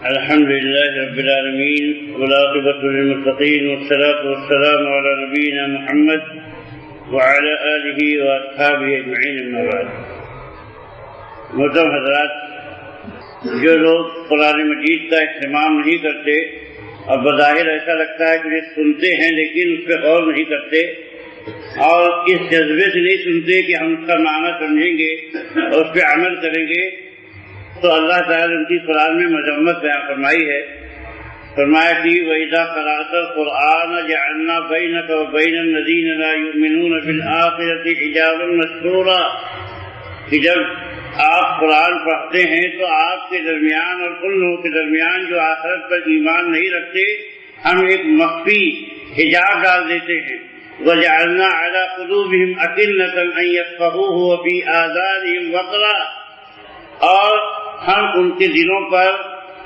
الحمد لله رب العالمين والعاقبة للمتقين والصلاة والسلام على نبينا محمد وعلى آله وأصحابه أجمعين أما بعد. محترم حضرات، جو لوگ قرآن مجید کا اہتمام نہیں کرتے اور بظاہر ایسا لگتا ہے کہ سنتے ہیں لیکن اس پہ غور نہیں کرتے اور اس جذبے سے نہیں سنتے کہ ہم اس کا معنی سمجھیں گے اور اس پہ عمل کریں گے، تو اللہ تعالیٰ نے ان کی قرآن میں مذمت بیان فرمائی ہے. فرمایا کہ وَإِذَا قَرَأْتَ الْقُرْآنَ جَعَلْنَا بَيْنَكَ وَبَيْنَ الَّذِينَ لَا يُؤْمِنُونَ بِالْآخِرَةِ حِجَابًا مَسْتُورًا، کہ جب آپ قرآن پڑھتے ہیں تو آپ کے درمیان اور ان لوگوں کے درمیان جو آخرت پر ایمان نہیں رکھتے ہم ایک مخفی حجاب ڈال دیتے ہیں. وَجَعَلْنَا عَلَىٰ قُلُوبِهِمْ أَكِنَّةً أَن يَفْقَهُوهُ وَفِي آذَانِهِمْ وَقْرًا، اور ہم ان کے دلوں پر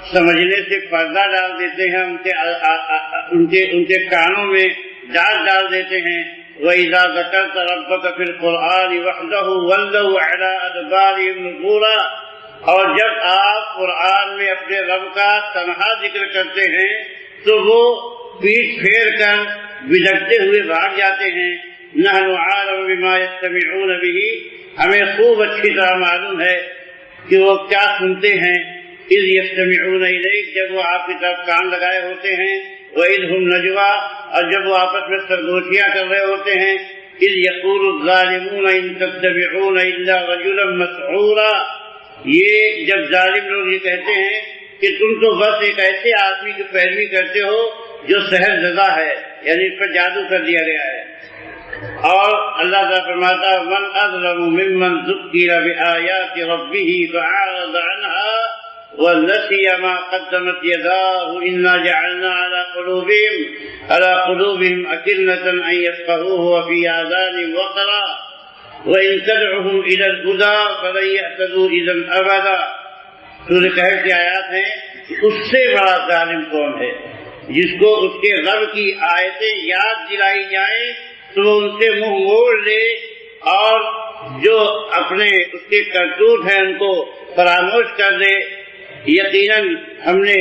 سمجھنے سے پردہ ڈال دیتے ہیں، ان کے کانوں میں ڈال دیتے ہیں. وَإِذَا ذَكَرْتَ رَبَّكَ فِي الْقُرْآنِ وَحْدَهُ وَلَّوْا عَلَىٰ أَدْبَارِهِمْ نُفُورًا، اور جب آپ قرآن میں اپنے رب کا تنہا ذکر کرتے ہیں تو وہ پیٹھ پھیر کر بھٹکتے ہوئے بھاگ جاتے ہیں. نَحْنُ عَالَمُ بِمَا يَسْتَمِعُونَ بِهِ، ہمیں خوب اچھی طرح معلوم ہے کہ وہ کیا سنتے ہیں. اذ یستمعون الیک، جب وہ آپ کی طرف کان لگائے ہوتے ہیں. واذ هم نجوا، اور جب وہ آپس میں سرگوشیاں کر رہے ہوتے ہیں. اذ یقول الظالمون ان تتبعون الا رجلا مسحورا، یہ جب ظالم لوگ یہ کہتے ہیں کہ تم تو بس ایک ایسے آدمی کی پیروی کرتے ہو جو سحر زدہ ہے، یعنی اس پر جادو کر دیا گیا ہے. اور اللہ تعالیٰ فرماتا ہے من اظلم ممن ذکر بآیات ربہ فأعرض عنها ونسی ما قدمت یداہ انا جعلنا على قلوبهم أكنة ان يفقهوه وفی آذانهم وقرا وان تدعوهم الى الهدى فلن يهتدوا اذا ابدا. سورہ کہف کی آیات ہیں. اس سے بڑا ظالم کون ہے جس کو اس کے رب کی آیتیں یاد دلائی جائیں تو وہ ان سے منہ موڑ لے اور جو اپنے اس کے کرتوت ہیں ان کو فراموش کر دے. یقیناً ہم نے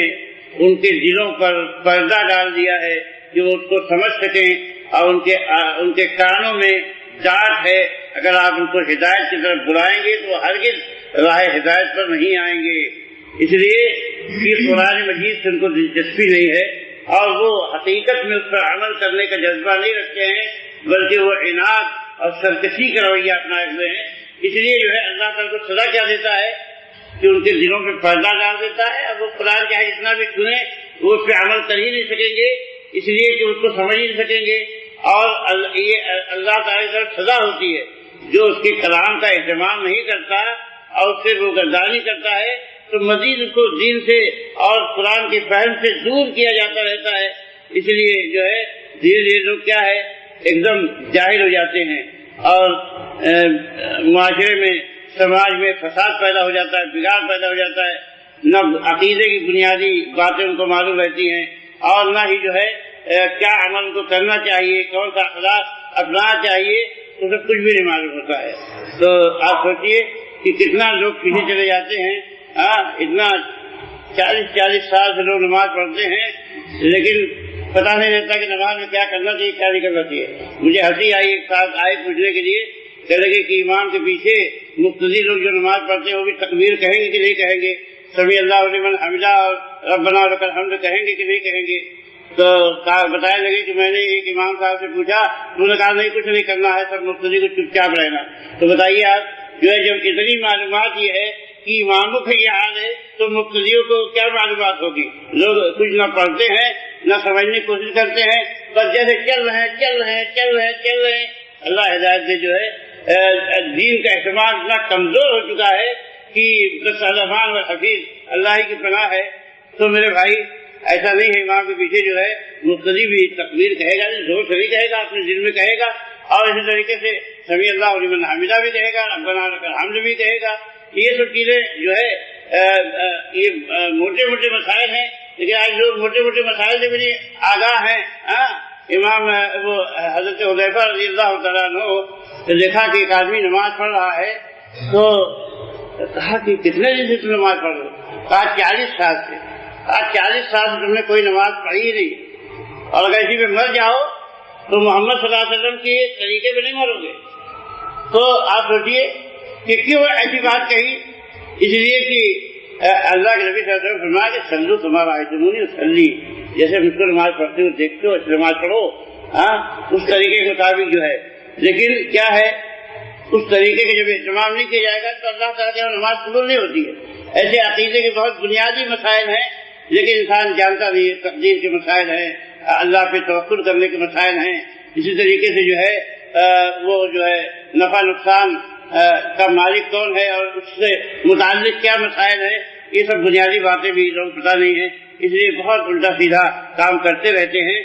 ان کے دلوں پر پردہ ڈال دیا ہے کہ وہ اس کو سمجھ سکیں، اور ان کے کانوں میں ڈانٹ ہے. اگر آپ ان کو ہدایت کی طرف بلائیں گے تو ہرگز راہ ہدایت پر نہیں آئیں گے. اس لیے کہ قرآن مجید سے ان کو دلچسپی نہیں ہے اور وہ حقیقت میں اس پر عمل کرنے کا جذبہ نہیں رکھتے ہیں، بلکہ وہ عناد اور سرکشی کا رویہ اپنائے ہوئے ہیں. اس لیے جو ہے اللہ تعالیٰ کو سزا کیا دیتا ہے کہ ان کے دلوں پہ پردہ ڈال دیتا ہے، اور وہ قرآن چاہے جتنا بھی سنیں وہ اس پہ عمل کر ہی نہیں سکیں گے، اس لیے کہ اس کو سمجھ نہیں سکیں گے. اور یہ اللہ تعالیٰ کی طرف سزا ہوتی ہے جو اس کے کلام کا اہتمام نہیں کرتا اور اس سے وہ گردانی کرتا ہے تو مزید اس کو دین سے اور قرآن کے فہم سے دور کیا جاتا رہتا ہے. اس لیے جو ہے دھیرے دھیرے لوگ کیا ہے ایک دم جاہل ہو جاتے ہیں اور معاشرے میں سماج میں فساد پیدا ہو جاتا ہے، بگاڑ پیدا ہو جاتا ہے. نہ عقیدے کی بنیادی باتیں ان کو معلوم رہتی ہیں اور نہ ہی جو ہے کیا عمل کو کرنا چاہیے، کون سا اخلاق اپنانا چاہیے، تو سب کچھ بھی نہیں معلوم ہوتا ہے. تو آپ سوچیے کہ کتنا لوگ پیچھے چلے جاتے ہیں. اتنا 40 سال سے لوگ نماز پڑھتے ہیں لیکن پتہ نہیں رہتا کہ نماز میں کیا کرنا چاہیے کیا نہیں کرنا چاہیے. مجھے ہنسی آئی ایک ساتھ آئے پوچھنے کے لیے، کہہ لگے کہ امام کے پیچھے مقتدی لوگ جو نماز پڑھتے ہیں وہ بھی تکبیر کہیں گے کہ نہیں کہیں گے، سمیع اللہ لمن حمدہ اور ربنا ولک الحمد کہیں گے کہ نہیں کہیں گے. تو بتایا لگے کہ میں نے ایک امام صاحب سے پوچھا، انہوں نے کہا نہیں کچھ نہیں کرنا ہے، سب مقتدی کو چپ چاپ رہنا. تو بتائیے آپ جو ہے جب اتنی معلومات یہ ہے کہ اماموں کا یہ حال ہے تو مقتدیوں کو کیا معلومات ہوگی. لوگ کچھ نہ پڑھتے ہیں نہ سمجھنے کی کوشش کرتے ہیں، بس جیسے چل رہے ہیں. اللہ ہدایت سے جو ہے دین کا اہتمام اتنا کمزور ہو چکا ہے کہ بس الرحمن والحفیظ اللہ کی پناہ ہے. تو میرے بھائی ایسا نہیں ہے، امام کے پیچھے جو ہے مقتدی بھی تکبیر کہے گا، زور سے نہیں کہے گا، اپنے دل میں کہے گا، اور اسی طریقے سے سمیع اللہ لمن حمدہ بھی کہے گا، ربنا ولک الحمد بھی کہے گا. یہ سب چیزیں جو ہے یہ موٹے موٹے مسائل ہیں، لیکن آج لوگ موٹے موٹے مسائل سے بھی نہیں آگاہ ہیں. امام وہ حضرت حذیفہ رضی اللہ تعالیٰ عنہ دیکھا کہ ایک آدمی نماز پڑھ رہا ہے تو کہا کہ کتنے دن سے تم نماز پڑھ رہے ہو؟ کہا 40 سال سے. آج 40 سال سے تم نے کوئی نماز پڑھی ہی نہیں، اور اگر اسی پہ مر جاؤ تو محمد صلی اللہ علیہ وسلم کے طریقے پہ نہیں مرو گے۔ تو آپ سوچیے کہ کیوں ایسی بات کہی؟ اس لیے کہ اللہ کے نبی صلی اللہ علیہ وسلم فرمایا کہ صلو کما رأیتمونی اصلی، جیسے مجھ کو نماز پڑھتے ہو دیکھتے ہو ایسے نماز پڑھو، اس طریقے کے مطابق جو ہے۔ لیکن کیا ہے، اس طریقے کے جب اہتمام نہیں کیا جائے گا تو اللہ تعالیٰ کی نماز قبول نہیں ہوتی ہے۔ ایسے عقیدے کے بہت بنیادی مسائل ہیں لیکن انسان جانتا نہیں ہے، تقدیر کے مسائل ہیں، اللہ پہ توکل کرنے کے مسائل ہیں، اسی طریقے سے جو ہے وہ جو ہے نفع نقصان کا مالک کون ہے اور اس سے متعلق کیا مسائل ہیں، یہ سب بنیادی باتیں بھی لوگ پتہ نہیں ہیں، اس لیے بہت الٹا سیدھا کام کرتے رہتے ہیں۔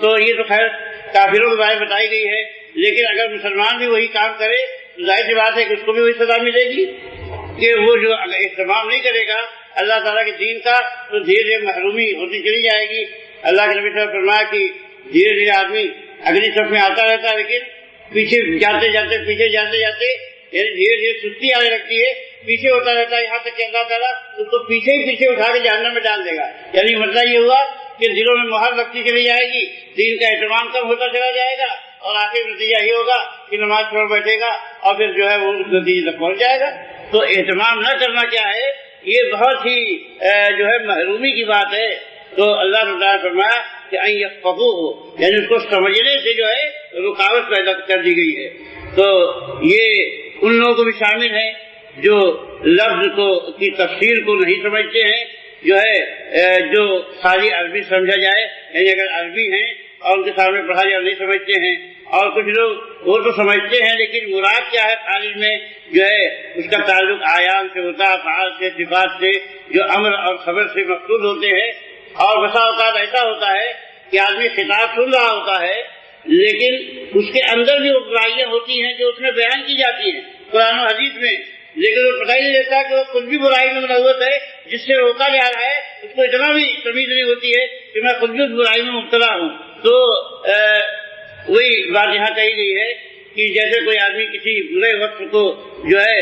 تو یہ تو خیر کافروں کے بارے میں بتائی گئی ہے، لیکن اگر مسلمان بھی وہی کام کرے تو ظاہر سی بات ہے کہ اس کو بھی وہی سزا ملے گی کہ وہ جو اگر اہتمام نہیں کرے گا اللہ تعالیٰ کے دین کا تو دھیرے دھیرے محرومی ہوتی چلی جائے گی۔ اللہ کے نبی صلی اللہ علیہ وسلم نے فرمایا کہ دھیرے دھیرے آدمی اگلی صف میں آتا رہتا ہے لیکن پیچھے جاتے جاتے یعنی دھیرے دھیرے سستی آنے لگتی ہے، پیچھے ہوتا رہتا ہے، یہاں تک کہ اللہ تعالیٰ اس کو پیچھے ہی پیچھے اٹھا کے جہنم میں ڈال دے گا۔ یعنی مطلب یہ ہوا کہ دلوں میں مہر لگتی چلی جائے گی، دین کا اہتمام کم ہوتا چلا جائے گا اور آخر نتیجہ یہ ہوگا کہ نماز پڑھ بیٹھے گا اور پھر جو ہے وہ اس نتیجے تک پہنچ جائے گا۔ تو اہتمام نہ کرنا کیا ہے، یہ بہت ہی جو ہے محرومی کی بات ہے۔ تو اللہ تعالیٰ نے فرمایا کہ ان یفقہوہ، یعنی اس کو سمجھنے سے جو ہے رکاوٹ پیدا کر دی گئی ہے۔ تو یہ ان لوگوں کو بھی شامل ہے جو لفظ کو کی تفسیر کو نہیں سمجھتے ہیں، جو ہے جو خالی عربی سمجھا جائے، یعنی اگر عربی ہیں اور ان کے سامنے پڑھا جائے نہیں سمجھتے ہیں، اور کچھ لوگ وہ تو سمجھتے ہیں لیکن مراد کیا ہے خارج میں جو ہے اس کا تعلق آیات سے ہوتا ہے، افعال سے، صفات سے، جو امر اور خبر سے مقصود ہوتے ہیں۔ اور بسا اوقات ایسا ہوتا ہے کہ آدمی خطاب سن رہا ہوتا ہے لیکن اس کے اندر بھی وہ برائیاں ہوتی ہیں جو اس میں بیان کی جاتی ہیں قرآن و حدیث میں، لیکن وہ پتہ ہی نہیں دیتا کہ وہ خود بھی برائی میں ملوث ہے، جس سے روکا جا رہا ہے اس کو اتنا بھی تمیز نہیں ہوتی ہے کہ میں خود بھی اس برائی میں مبتلا ہوں۔ تو وہی بات یہاں کہی گئی ہے کہ جیسے کوئی آدمی کسی برے وقت کو جو ہے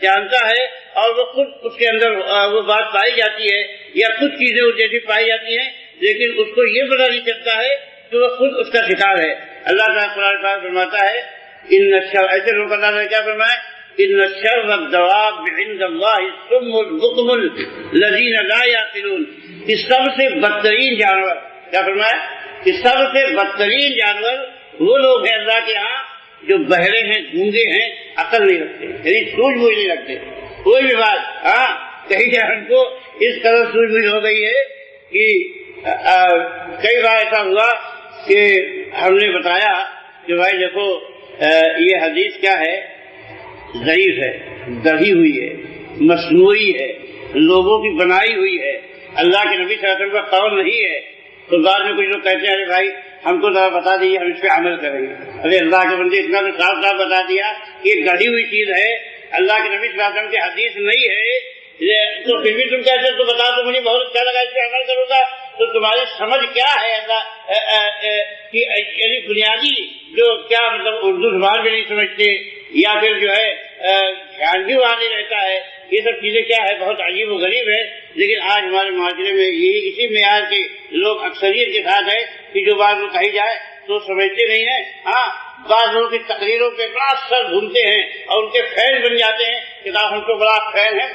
جانتا ہے اور وہ خود اس کے اندر وہ بات پائی جاتی ہے یا کچھ چیزیں وہ جیسی پائی جاتی ہیں لیکن اس کو یہ پتہ نہیں چلتا ہے کہ وہ خود اس کا شکار ہے۔ اللہ تعالیٰ قرآن پاک فرماتا ہے ان الشر، ایسے لوگ اللہ نے کیا فرمایا، ان الشر الدواب عند اللہ الصم البکم الذین لا یعقلون، کہ سب سے بدترین جانور، کیا فرمایا کہ سب سے بدترین جانور وہ لوگ ہیں اللہ کے ہاں جو بہرے ہیں، گونگے ہیں، عقل نہیں رکھتے، یعنی سوجھ بوجھ نہیں رکھتے کوئی بھی بات۔ کہیں کہ ہم کو اس قدر سوجھ بوجھ ہو گئی ہے کہ کئی بار ایسا ہوا کہ ہم نے بتایا کہ بھائی دیکھو یہ حدیث کیا ہے، ضعیف ہے، گڑھی ہوئی ہے، مصنوعی ہے، لوگوں کی بنائی ہوئی ہے، اللہ کے نبی صلی اللہ علیہ وسلم کا قول نہیں ہے۔ تو بعد میں کچھ لوگ کہتے ہیں ارے بھائی ہم کو ذرا بتا دیجیے، ہم اس پہ عمل کریں گے۔ ارے اللہ کے بندے اتنا تو صاف صاف بتا دیا کہ یہ گڑھی ہوئی چیز ہے، اللہ کے نبی صلی اللہ علیہ وسلم کی حدیث نہیں ہے، تو پھر بھی تم کہتے تو بتا دو، مجھے بہت اچھا لگا، اس پہ عمل کروں گا۔ تو تمہاری سمجھ کیا ہے اللہ یعنی بنیادی جو کیا مطلب اردو زبان بھی نہیں سمجھتے یا پھر جو ہے دھیان بھی وہاں نہیں رہتا ہے، یہ سب چیزیں کیا ہے بہت عجیب و غریب ہے۔ لیکن آج ہمارے معاشرے میں یہی اسی معیار کے لوگ اکثریت کے ساتھ ہے کہ جو بات وہ کہی جائے تو سمجھتے نہیں ہیں۔ بعض لوگوں کی تقریروں پہ بڑا سر گھومتے ہیں اور ان کے فین بن جاتے ہیں کہ ہم کو بڑا فین ہے،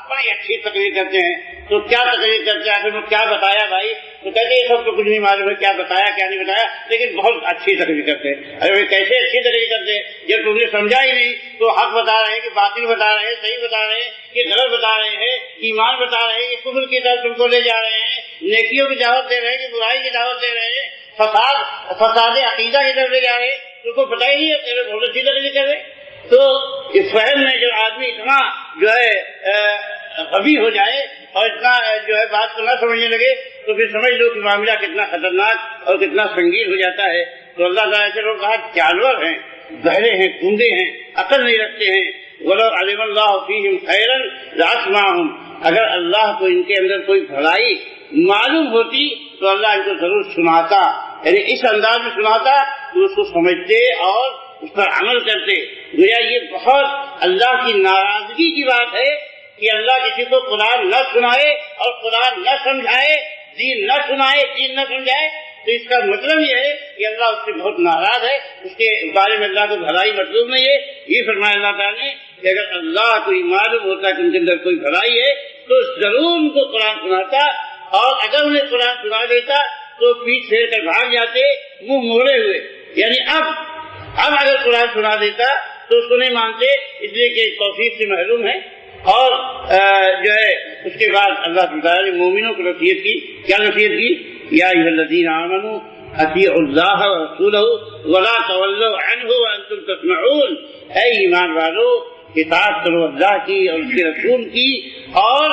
بڑی اچھی تقریر کرتے ہیں۔ تو کیا تقریر کرتے ہیں، آخر میں کیا بتایا بھائی؟ تو کہتے ہیں یہ سب تو کچھ نہیں معلوم ہے، کیا بتایا کیا نہیں بتایا، لیکن بہت اچھی تقریر کرتے ہیں۔ ارے بھائی کیسے اچھی تقریر کرتے ہیں جب تم نے سمجھا ہی نہیں؟ تو حق بتا رہے ہیں کہ باطل بتا رہے ہیں، صحیح بتا رہے ہیں کہ غلط بتا رہے ہیں، ایمان بتا رہے ہیں کہ کفر کی طرف تم کو لے جا رہے ہیں، نیکیوں کی دعوت دے رہے ہیں کہ برائی کی دعوت دے رہے ہیں، فساد عقیدہ کی طرف لے جا رہے ہیں، تم کو پتہ ہی نہیں ہے، بہت اچھی تقریر کر رہے ہیں۔ تو اس فہم میں جو آدمی اتنا جو ہے غبی ہو جائے اور اتنا جو ہے بات کو نہ سمجھنے لگے تو پھر سمجھ لو کہ معاملہ کتنا خطرناک اور کتنا سنگین ہو جاتا ہے۔ تو اللہ تعالیٰ سے لوگ کہا جانور ہیں، بہرے ہیں، گونگے ہیں، عقل نہیں رکھتے ہیں۔ وَلَوْ عَلِمَ اللَّهُ فِيهِمْ خَيْرًا لَأَسْمَعَهُمْ، اگر اللہ کو ان کے اندر کوئی بھلائی معلوم ہوتی تو اللہ ان کو ضرور سناتا، یعنی اس انداز میں سناتا کہ اس کو سمجھتے اور اس پر عمل کرتے۔ گویا یہ بہت اللہ کی ناراضگی کی بات ہے کہ اللہ کسی کو قرآن نہ سنائے اور قرآن نہ سمجھائے، دین نہ سنائے، دین نہ سمجھائے، تو اس کا مطلب یہ ہے کہ اللہ اس سے بہت ناراض ہے، اس کے بارے میں اللہ کو بھلائی مطلوب نہیں ہے۔ یہ فرمایا اللہ تعالیٰ نے کہ اگر اللہ کو معلوم ہوتا کہ ان کے اندر کوئی بھلائی ہے تو ضرور ان کو قرآن سناتا، اور اگر انہیں قرآن سنا دیتا تو پیٹ پھیر کر بھاگ جاتے منہ موڑے ہوئے۔ یعنی اب اگر قرآن سنا دیتا تو اس کو نہیں مانتے، اس لیے کہ توفیق سے محروم ہے۔ اور جو ہے اس کے بعد اللہ تعالیٰ نے مومنوں کو نصیحت کی، کیا نصیحت کی؟ یا ایھا الذین آمنوا اطیعوا اللہ ورسولہ ولا تولوا عنہ وانتم تسمعون، اے ایمان والو اطاعت کرو اللہ کی اور اس کے رسول کی، اور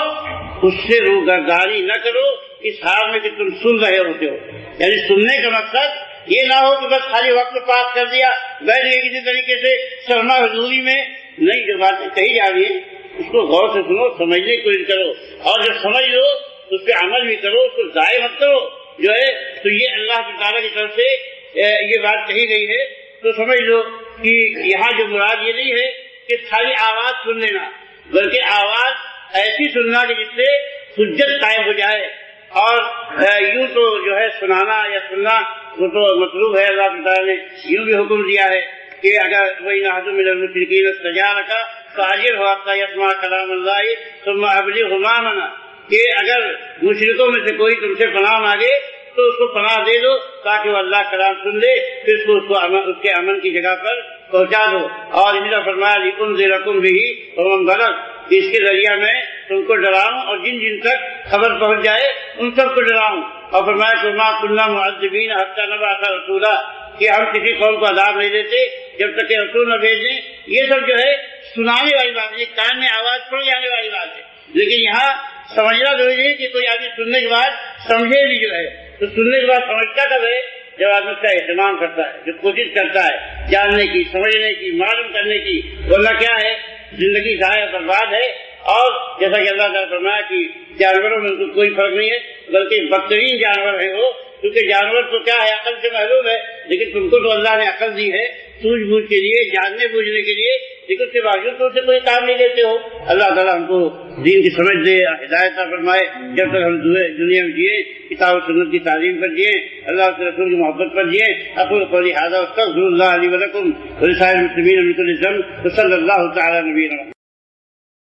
اس سے روگردانی نہ کرو اس حال میں کہ تم سن رہے ہوتے ہو۔ یعنی سننے کا مقصد یہ نہ ہو کہ بس خالی وقت پاس کر دیا، بیٹھ گئے کسی طریقے سے سرما حضوری میں، نہیں، جو باتیں کہی جا رہی ہیں اس کو غور سے سنو، سمجھنے کی کوشش کرو، اور جب سمجھ لو تو اس پہ عمل بھی کرو، اس کو ضائع مت کرو جو ہے۔ تو یہ اللہ کی تعالیٰ کی طرف سے یہ بات کہی گئی ہے، تو سمجھ لو کہ یہاں جو مراد یہ نہیں ہے کہ خالی آواز سن لینا، بلکہ آواز ایسی سننا کہ جس سے حجت قائم ہو جائے، اور یوں تو جو ہے سنانا یا سننا وہ تو مطلوب ہے۔ اللہ تعالیٰ نے یوں بھی حکم دیا ہے کہ اگر وَإِنْ أَحَدٌ مِّنَ الْمُشْرِكِينَ اسْتَجَارَكَ فَأَجِرْهُ حَتَّىٰ يَسْمَعَ كَلَامَ اللَّهِ ثُمَّ أَبْلِغْهُ مَأْمَنَهُ، کہ اگر مشرکوں میں سے کوئی تم سے پناہ مانگے تو اس کو پناہ دے دو تاکہ وہ اللہ کلام سن لے، پھر اس کے امن کی جگہ پر پہنچا دو۔ اور اسی طرح فرمایا لِأُنذِرَكُم بِهِ وَمَن بَلَغَ، اس کے ذریعہ میں تم کو ڈراؤں اور جن جن تک خبر پہنچ جائے ان سب کو ڈراؤں۔ اور فرمایا وَمَا كُنَّا مُعَذِّبِينَ حَتَّىٰ نَبْعَثَ رَسُولًا، کہ ہم کسی قوم کو عذاب نہیں دیتے جب تک کہ رسول نہ بھیج دیں۔ یہ سب جو ہے سنانے والی بات ہے، کان میں آواز پڑ جانے والی بات ہے، لیکن یہاں سمجھنا ضروری ہے کہ کوئی آدمی سننے کے بعد سمجھے بھی جو ہے، تو سننے کے بعد سمجھتا کب ہے؟ جب آدمی اس کا اہتمام کرتا ہے، جو کوشش کرتا ہے جاننے کی، سمجھنے کی، معلوم کرنے کی، ورنہ کیا ہے زندگی ضائع برباد ہے۔ اور جیسا کہ اللہ تعالیٰ فرمایا کہ جانوروں میں ان کو کوئی فرق نہیں ہے، بلکہ بدترین جانور ہے وہ، کیونکہ جانور تو کیا ہے عقل سے محروم ہے، لیکن تم کو تو اللہ نے عقل دی ہے سوجھ بوجھ کے لیے، جاننے بوجھنے کے لیے، لیکن اس کے باوجود تو اسے کوئی کام نہیں لیتے ہو۔ اللہ تعالیٰ ہم کو دین کی سمجھ دے، ہدایت فرمائے، جب تک ہم دنیا میں جیے کتاب و سنت کی تعلیم پر جیے، اللہ کے رسول کی محبت پر جیے۔ اقول قولی ھذا واستغفر اللہ لی ولکم ولسائر المسلمین من کل ذنب، وصلی اللہ تعالی علی نبینا۔